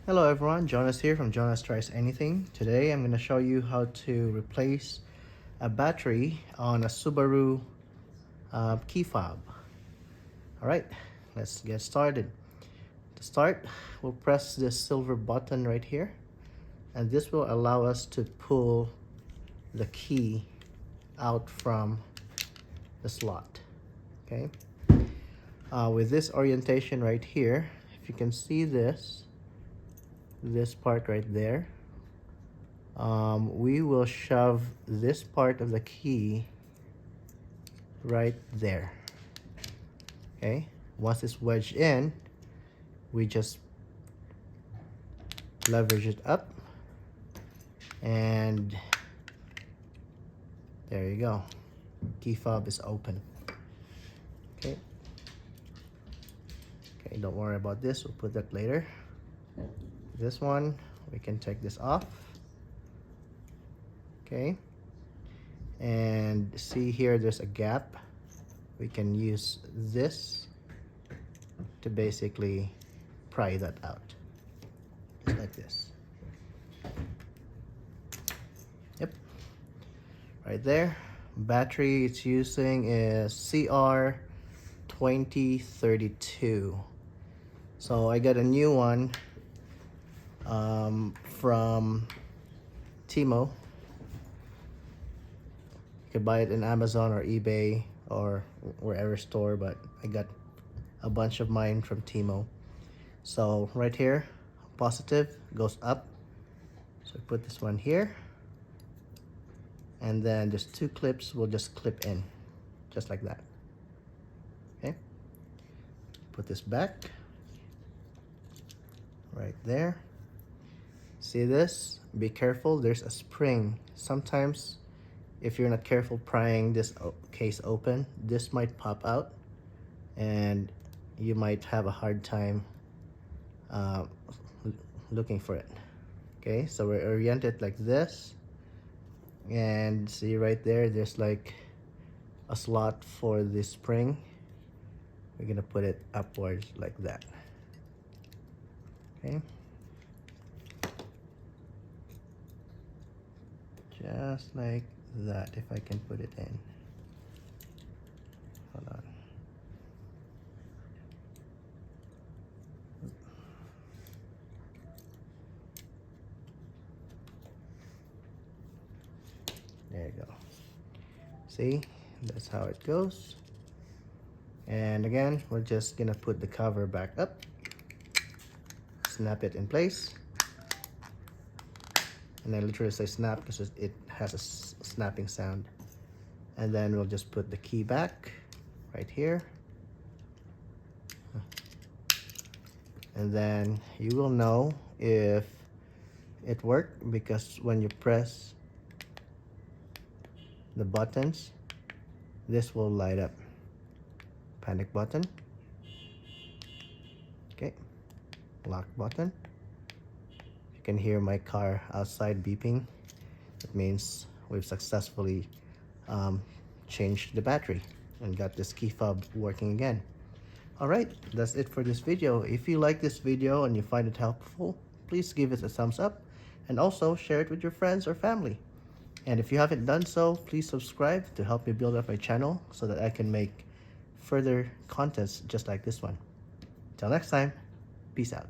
Hello everyone, Jonas here from Jonas Tries Anything. Today I'm going to show you how to replace a battery on a Subaru key fob. Alright, let's get started. To start, we'll press this silver button right here, and this will allow us to pull the key out from the slot. Okay. With this orientation right here, if you can see this part right there, we will shove this part of the key right there. Okay, once it's wedged in, we just leverage it up, and there you go. Key fob is open. Okay. Okay, don't worry about this. We'll put that later. This one, we can take this off. Okay. And see here, there's a gap. We can use this to basically pry that out. Just like this. Yep. Right there. Battery it's using is CR2032. So I got a new one from Timo. You could buy it in Amazon or eBay or wherever store, but I got a bunch of mine from Timo. So right here, positive goes up. So I put this one here, and then just two clips will just clip in, just like that. Okay. Put this back right there. See this? Be careful, there's a spring. Sometimes if you're not careful prying this case open, this might pop out and you might have a hard time looking for it. Okay, so we orient it like this, and see right there, there's like a slot for the spring. We're gonna put it upwards like that. Okay, just like that. If I can put it in, hold on. There you go. See, that's how it goes. And again, we're just gonna put the cover back up, snap it in place, and I literally say snap because it has a snapping sound. And then we'll just put the key back right here, and then you will know if it worked because when you press the buttons, this will light up. Panic button. Okay, lock button. You can hear my car outside beeping. That means we've successfully changed the battery and got this key fob working again. Alright, that's it for this video. If you like this video and you find it helpful, please give it a thumbs up and also share it with your friends or family. And if you haven't done so, please subscribe to help me build up my channel so that I can make further contents just like this one. Till next time, peace out.